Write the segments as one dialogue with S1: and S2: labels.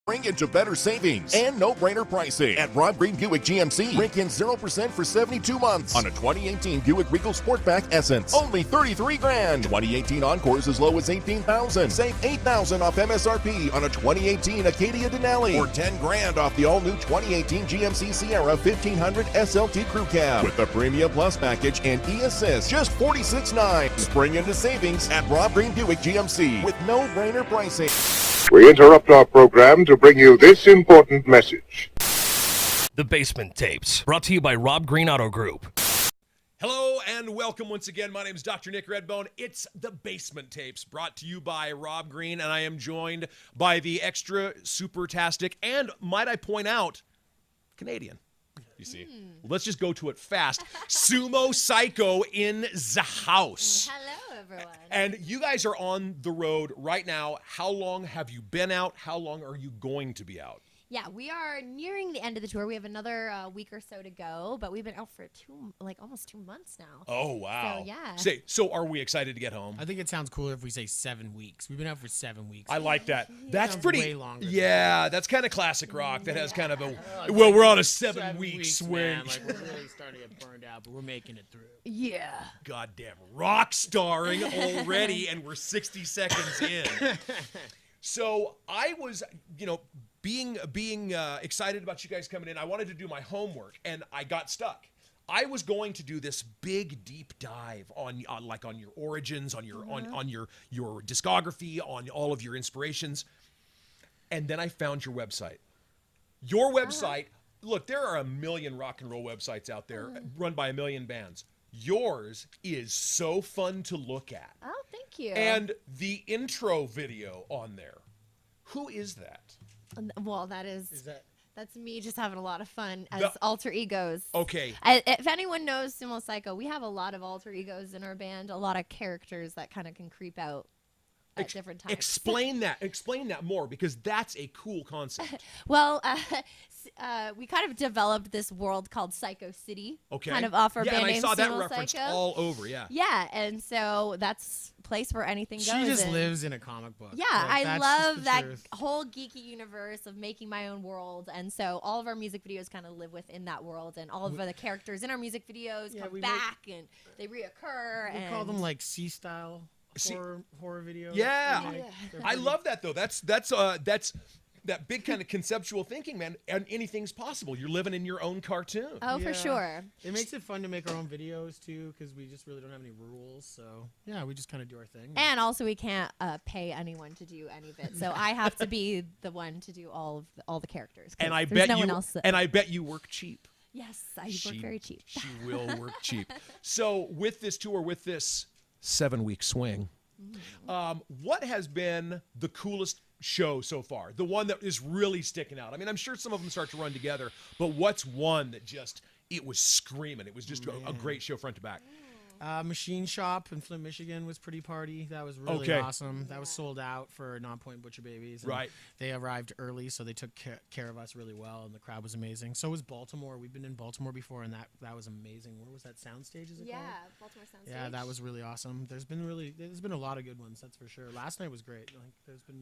S1: Bring into better savings and no-brainer pricing. At Rob Green Buick GMC, rake in 0% for 72 months on a 2018 Buick Regal Sportback Essence. Only $33 grand. 2018 Encores as low as $18,000. Save $8,000 off MSRP on a 2018 Acadia Denali. Or $10 grand off the all-new 2018 GMC Sierra 1500 SLT Crew Cab. With the Premium Plus package and e-assist, just $46.9. Spring into savings at Rob Green Buick GMC with no-brainer pricing.
S2: We interrupt our program to bring you this important message.
S3: The Basement Tapes, brought to you by Rob Green Auto Group.
S4: Hello and welcome once again. My name is Dr. Nick Redbone. It's The Basement Tapes, brought to you by Rob Green, and I am joined by the extra super-tastic and, might I point out, Canadian. You see? Let's just go to it fast. Sumo Cyco in the house.
S5: Hello, everyone.
S4: And you guys are on the road right now. How long have you been out? How long are you going to be out?
S5: Yeah, we are nearing the end of the tour. We have another week or so to go, but we've been out for almost 2 months now.
S4: Oh, wow.
S5: So, yeah.
S4: So are we excited to get home?
S6: I think it sounds cooler if we say 7 weeks. We've been out for 7 weeks.
S4: I like that. That's
S6: Sounds
S4: pretty.
S6: way longer.
S4: Yeah, that's kind of classic rock. That has kind of a. Well, we're on a 7-week swing.
S6: Man. Like, we're really starting to get burned out, but we're making it through.
S5: Yeah.
S4: Goddamn rock starring already, and we're 60 seconds in. So I was, being excited about you guys coming in. I wanted to do my homework, and I got stuck. I was going to do this big deep dive on your origins, on your on your discography, on all of your inspirations, and then I found your website. Your website. Look, there are a million rock and roll websites out there run by a million bands. Yours is so fun to look at.
S5: Oh, thank you.
S4: And the intro video on there. Who is that?
S5: Well,
S6: Is that
S5: that's me just having a lot of fun as alter egos.
S4: Okay.
S5: If anyone knows Sumo Cyco, we have a lot of alter egos in our band, a lot of characters that kind of can creep out at different times.
S4: Explain that more, because that's a cool concept.
S5: Well, we kind of developed this world called Psycho City.
S4: Okay.
S5: Kind of off our band
S4: and I
S5: name
S4: saw that
S5: Sumo
S4: referenced
S5: Cyco.
S4: all over, yeah.
S5: Yeah, and so that's a place where anything goes.
S6: She just
S5: and
S6: lives in a comic book.
S5: Yeah,
S6: Like,
S5: I
S6: that's
S5: love
S6: just the
S5: that
S6: truth.
S5: whole geeky universe of making my own world, and so all of our music videos kind of live within that world, and all of the characters in our music videos come back and they reoccur.
S6: We call them like C-style horror videos.
S4: Yeah.
S6: Like,
S4: I love that, though. That's that big kind of conceptual thinking, man. And anything's possible. You're living in your own cartoon.
S5: Oh, for
S6: Yeah.
S5: sure.
S6: It makes it fun to make our own videos too, because we just really don't have any rules. So yeah, we just kind of do our thing.
S5: And also, we can't pay anyone to do any of it, so I have to be the one to do all the characters.
S4: And I
S5: there's
S4: bet
S5: no one else
S4: and I bet you work cheap.
S5: yes, I work very cheap.
S4: She will work cheap. So with this tour, with this 7-week swing, what has been the coolest show so far? The one that is really sticking out? I mean, I'm sure some of them start to run together, but what's one that it was screaming? It was just a great show front to back.
S6: Machine Shop in Flint, Michigan was pretty party. That was really awesome. That was sold out for Non-Point Butcher Babies. And
S4: Right.
S6: They arrived early, so they took care of us really well, and the crowd was amazing. So was Baltimore. We've been in Baltimore before, and that was amazing. Where was that soundstage? Is it called?
S5: Baltimore Soundstage.
S6: Yeah, that was really awesome. There's been a lot of good ones, that's for sure. Last night was great. Like, there's been,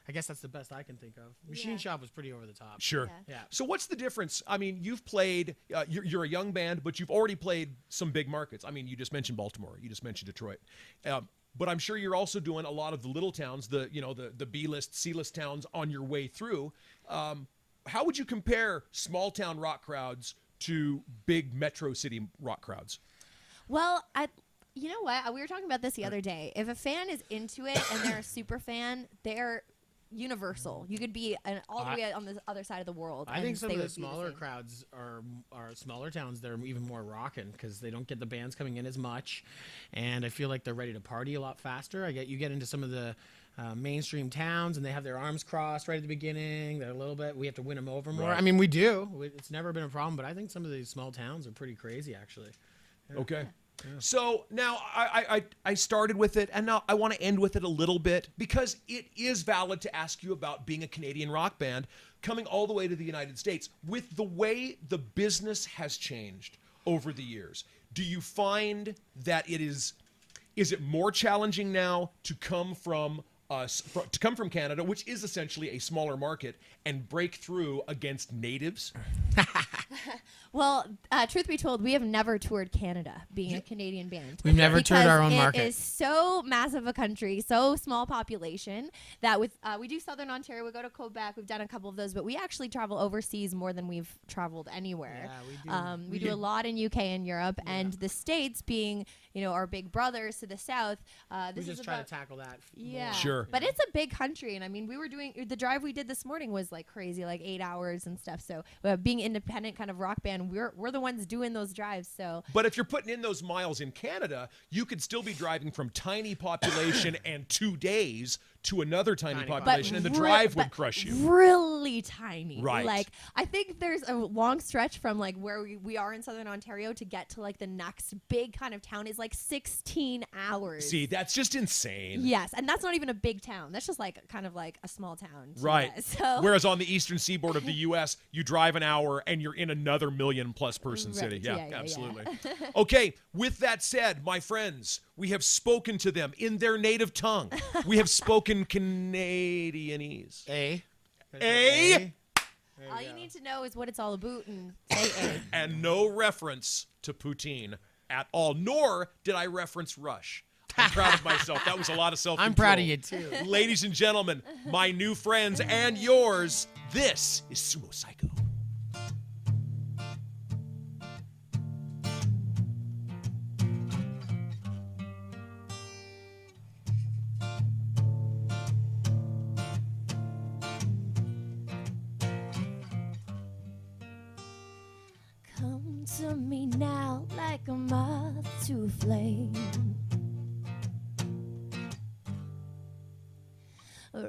S6: I guess that's the best I can think of. Machine Shop was pretty over the top.
S4: Sure.
S6: Yeah.
S4: So what's the difference? I mean, you've played, you're a young band, but you've already played some big markets. I mean, you just mentioned Baltimore. You just mentioned Detroit. But I'm sure you're also doing a lot of the little towns, the B-list, C-list towns on your way through. How would you compare small town rock crowds to big metro city rock crowds?
S5: Well, you know what? We were talking about this the other day. If a fan is into it and they're a super fan, they're universal. You could be all the way on the other side of the world.
S6: I think some of the
S5: would be
S6: smaller
S5: same.
S6: crowds are smaller towns. They're even more rocking because they don't get the bands coming in as much, and I feel like they're ready to party a lot faster. You get into some of the mainstream towns, and they have their arms crossed right at the beginning. They're a little bit. We have to win them over more.
S4: Right.
S6: I mean, we do. It's never been a problem, but I think some of these small towns are pretty crazy, actually. Yeah.
S4: Okay. Yeah. So now I started with it, and now I want to end with it a little bit, because it is valid to ask you about being a Canadian rock band coming all the way to the United States. With the way the business has changed over the years, do you find that is it more challenging now to come from to come from Canada, which is essentially a smaller market, and break through against natives?
S5: Well, truth be told, we have never toured Canada, being a Canadian band.
S6: We've never toured our own market.
S5: It is so massive a country, so small population, that with we do Southern Ontario, we go to Quebec, we've done a couple of those, but we actually travel overseas more than we've traveled anywhere.
S6: Yeah, we do.
S5: We do a lot in UK and Europe, and the States being, our big brothers to the south.
S6: We just try to tackle that.
S5: Yeah,
S4: Sure.
S5: But it's a big country, and I mean, we were doing the drive we did this morning was like crazy, like 8 hours and stuff. So being independent kind of rock band, we're the ones doing those drives. So,
S4: but if you're putting in those miles in Canada, you could still be driving from tiny population and 2 days to another tiny population, and the drive would crush you.
S5: Really tiny.
S4: Right.
S5: Like, I think there's a long stretch from like where we are in Southern Ontario to get to like the next big kind of town is like 16 hours.
S4: See, that's just insane.
S5: Yes, and that's not even a big town. That's just like kind of like a small town.
S4: Right.
S5: So
S4: Whereas on the eastern seaboard of the U.S., you drive an hour and you're in another million-plus person
S5: Right.
S4: city. Yeah,
S5: Yeah,
S4: absolutely. Okay, with that said, my friends, we have spoken to them in their native tongue. We have spoken Canadianese.
S6: A.
S5: all you need to know is what it's all about and say A.
S4: And no reference to poutine at all, nor did I reference Rush. I'm proud of myself. That was a lot of self-control.
S6: I'm proud of you, too.
S4: Ladies and gentlemen, my new friends and yours, this is Sumo Cyco.
S5: Come to me now like a moth to a flame.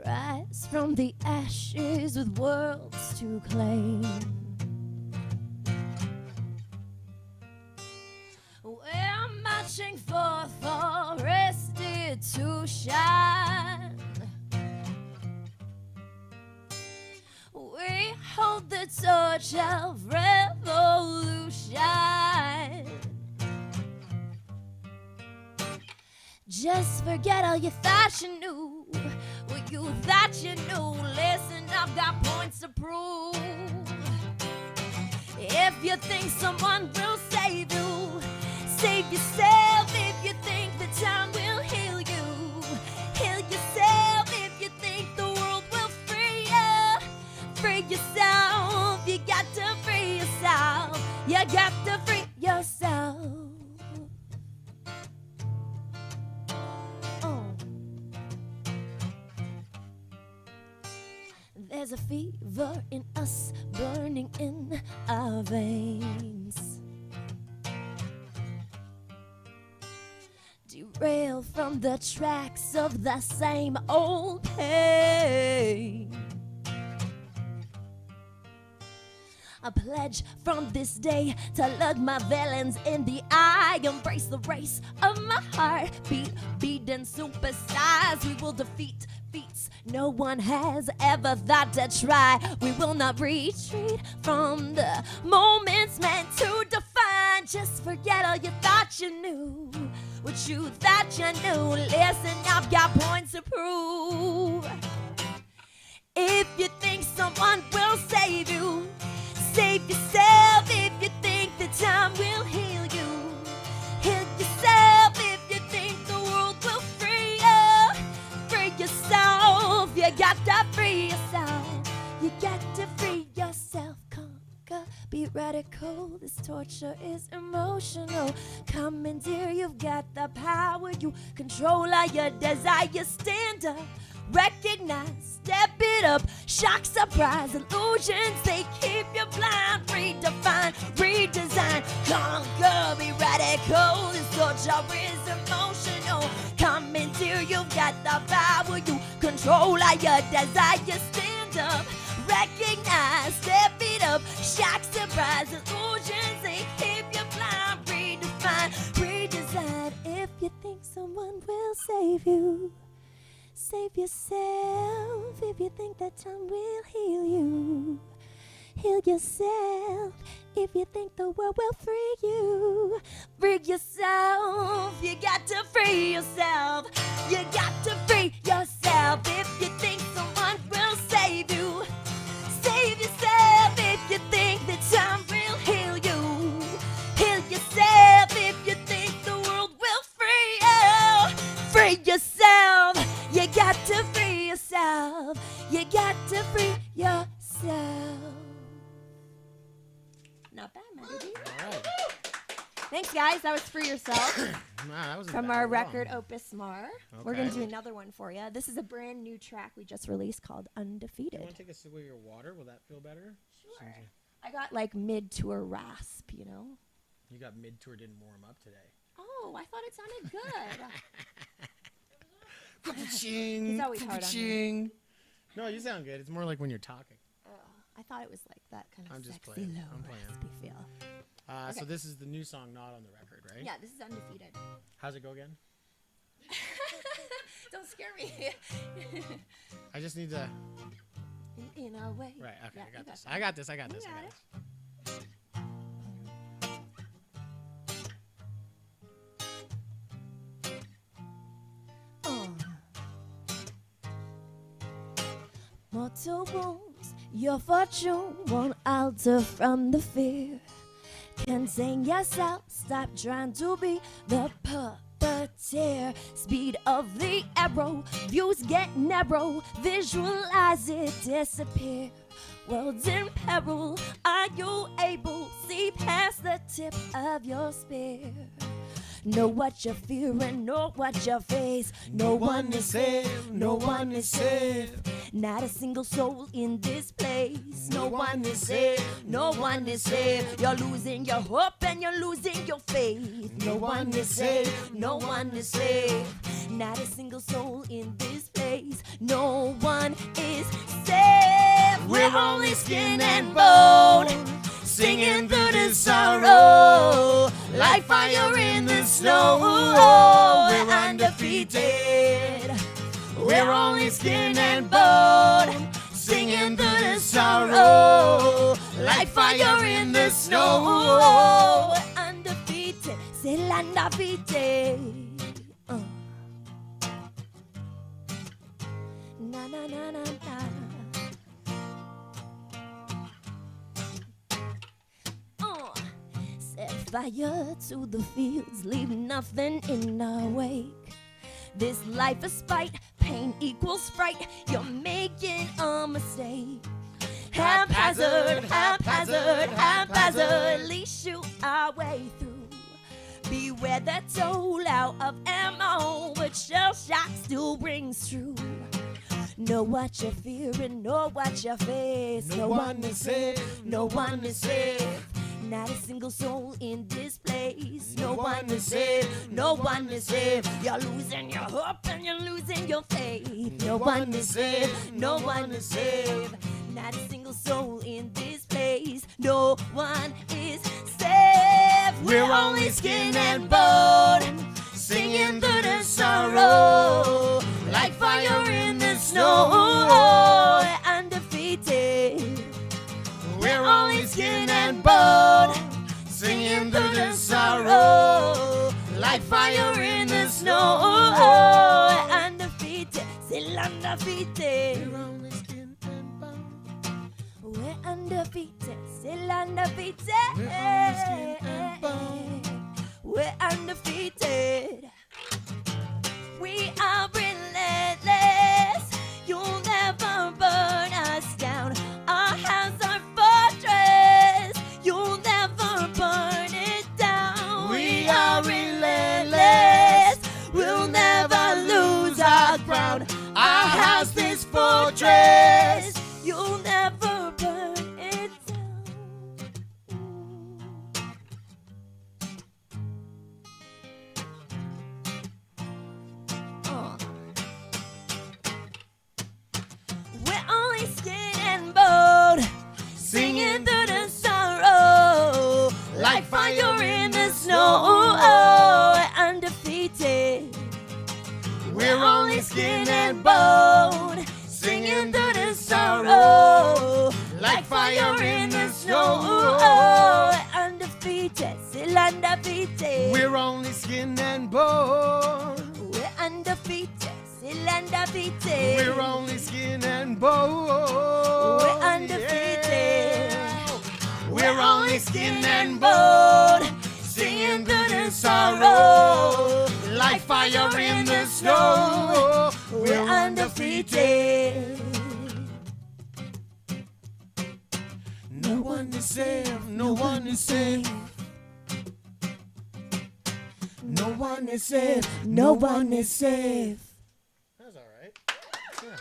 S5: Rise from the ashes with worlds to claim. We're marching forth for restitution. We hold the torch of revolution. Just forget all you thought you knew. What you thought you knew. Listen, I've got points to prove. If you think someone will save you, save yourself. If you think the time will heal you, heal yourself. If you think the world will free you, free yourself. You got to free yourself. You got to free yourself. There's a fever in us burning in our veins. Derail from the tracks of the same old pain. A pledge from this day to look my villains in the eye. Embrace the race of my heart. Beating superstars we will defeat. Feats no one has ever thought to try. We will not retreat from the moments meant to define. Just forget all you thought you knew. What you thought you knew. Listen, I've got points to prove. If you think someone will save you, save yourself. If you think the time will heal you, heal yourself. If you think the world will free you, free yourself. You got to free yourself. You got to free yourself. Conquer, be radical. This torture is emotional. Commandeer, you've got the power. You control all your desire. Stand up. Recognize, step it up, shock, surprise, illusions, they keep you blind. Redefine, redesign, conquer, be radical. This torture is emotional. Commandeer, you've got the power. You control all your desires. Stand up, recognize, step it up, shock, surprise, illusions, they keep you blind. Redefine, redesign. If you think someone will save you, save yourself. If you think that time will heal you, heal yourself. If you think the world will free you, free yourself. You got to free yourself. You got to free free yourself if you think someone will save you. Save yourself if you think that time will heal you. Heal yourself if you think the world will free you. Free yourself. You got to free yourself. You got to free yourself. Not bad, Melody.
S6: All right.
S5: Thanks, guys. That was Free Yourself
S6: Nah, that wasn't
S5: from
S6: bad
S5: our
S6: at all.
S5: record Opus Mar. We're going to
S6: Okay.
S5: do another one for you. This is a brand new track we just released called
S6: You
S5: Undefeated.
S6: want to take a sip of your water? Will that feel better?
S5: Sure. I got like mid-tour rasp, you know?
S6: You got mid-tour, didn't warm up today.
S5: Oh, I thought it sounded good.
S6: Ka-ching,
S5: He's always hard on me.
S6: ka-ching. No, you sound good. It's more like when you're talking.
S5: I thought it was like that kind of
S6: I'm just
S5: sexy,
S6: playing.
S5: low,
S6: I'm playing.
S5: raspy feel.
S6: So this is the new song, not on the record, right?
S5: Yeah, this is Undefeated.
S6: How's it go again?
S5: Don't scare me.
S6: I just need to.
S5: In our way.
S6: Right. Okay.
S5: Yeah,
S6: I got
S5: you
S6: this. I got this. I got
S5: You
S6: this. I
S5: got
S6: got
S5: it.
S6: this.
S5: Mortal wounds, your fortune won't alter from the fear. Contain yourself, stop trying to be the puppeteer. Speed of the arrow, views get narrow, visualize it disappear. World's in peril, are you able? See past the tip of your spear. Know what you're fearing, know what you face. No one is safe, no one is safe. Not a single soul in this place. No one is safe, no one is safe. You're losing your hope and you're losing your faith. No one is safe, no one is safe. Not a single soul in this place. No one is safe. We're only skin and bone, singing through the sorrow, like fire in the snow. We're undefeated. We're only skin and bone, singing through the sorrow, like fire in the snow. We're undefeated, still undefeated. Na na na na na. Set fire to the fields, leave nothing in our wake. This life is spite, pain equals fright. You're making a mistake. Haphazard, haphazard, haphazardly shoot our way through. Beware the toll out of ammo, but shell shock still rings true. Know what you're fearing, know what you face. No one is safe, no one is safe. Not a single soul in this place. No one is safe, no one is safe. You're losing your hope and you're losing your faith. No one is safe, no one is safe. Not a single soul in this place. No one is safe. We're only skin and bone, singing through the sorrow, like fire in the snow. We're undefeated. We're only skin and bone, singing through the sorrow, like fire in the snow. We're undefeated, still undefeated. We're only skin and bone. We're undefeated, still undefeated. We're only skin and bone. We're undefeated. We are relentless. You'll never burn us down. Our hands are fortress. You'll never burn it down. We are relentless. We'll never lose our ground. Our house is fortress. You'll never burn it down. We're only skin and bone, singing through the sorrow, like fire in the snow. We're undefeated. We're only skin and bone, singing through the sorrow, like fire in the snow. We're undefeated, still undefeated.
S6: We're only skin and bone.
S5: We're undefeated, still undefeated.
S6: We're only skin and bone.
S5: We're undefeated.
S6: We're only skin and bone. Singing through the sorrow. Like fire in the snow.
S5: We're undefeated.
S6: No one is safe. No one is safe.
S5: No one is safe. No one is safe.
S6: That's all right. Yeah.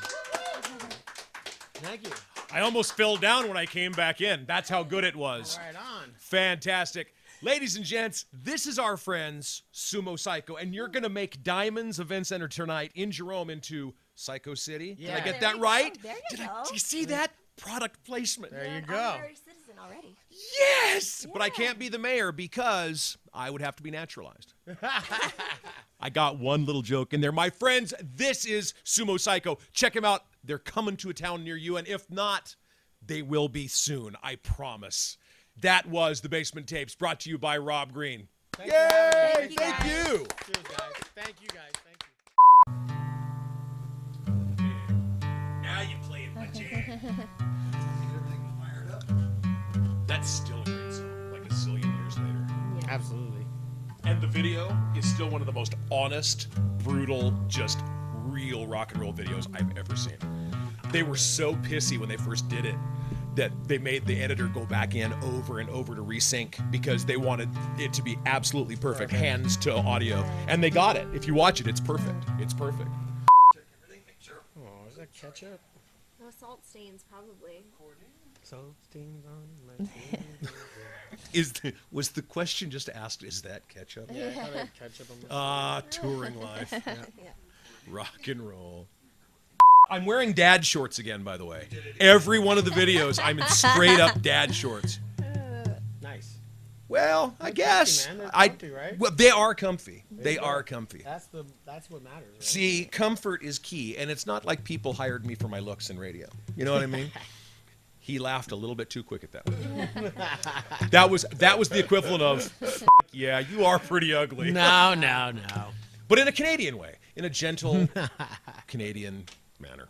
S6: Thank you.
S4: I almost fell down when I came back in. That's how good it was.
S6: Right on.
S4: Fantastic. Ladies and gents, this is our friends, Sumo Cyco, and you're going to make Diamonds Event Center tonight in Jerome into Cyco City.
S6: Yeah.
S4: Did I get
S5: There
S4: that
S5: you
S4: right?
S5: go. There you go.
S4: Do you see that? Product placement.
S6: There you
S5: I'm
S6: go.
S5: an Irish citizen already.
S4: Yes! But I can't be the mayor because I would have to be naturalized. I got one little joke in there. My friends, this is Sumo Cyco. Check them out. They're coming to a town near you, and if not, they will be soon. I promise. That was the Basement Tapes, brought to you by Rob Green.
S6: Thank
S4: Yay!
S5: you,
S4: Thank
S5: guys.
S4: you.
S6: Cheers, guys. Thank you, guys. Thank you.
S4: Now you played my jam. That's still a great song, like a zillion years later.
S6: Absolutely.
S4: And the video is still one of the most honest, brutal, just real rock and roll videos I've ever seen. They were so pissy when they first did it that they made the editor go back in over and over to resync because they wanted it to be absolutely perfect, hands to audio. And they got it. If you watch it, it's perfect. It's perfect.
S6: Oh, is that ketchup?
S5: No salt stains, probably.
S6: Salt stains on my
S4: Was the question just asked, is that ketchup?
S6: Yeah, I thought I had ketchup on my
S4: Touring life.
S5: Yeah.
S4: Rock and roll. I'm wearing dad shorts again, by the way. Every one of the videos, I'm in straight up dad shorts.
S6: Nice.
S4: Well, I guess.
S6: comfy, man. They're comfy, right?
S4: Well, they are comfy. They
S6: you go.
S4: are comfy.
S6: That's what matters, right?
S4: See, comfort is key, and it's not like people hired me for my looks in radio. You know what I mean? He laughed a little bit too quick at that one. that was the equivalent of, yeah, you are pretty ugly.
S6: No.
S4: But in a Canadian way, in a gentle Canadian manner.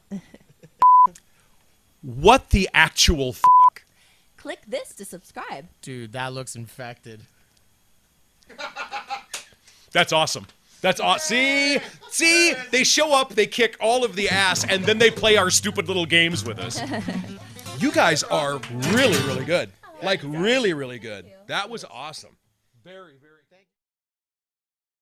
S4: What the actual fuck?
S5: Click this to subscribe.
S6: Dude, that looks infected.
S4: That's awesome. That's awesome. See, they show up, they kick all of the ass, and then they play our stupid little games with us. You guys are really, really good. Like, really, really good. That was awesome. Very, very.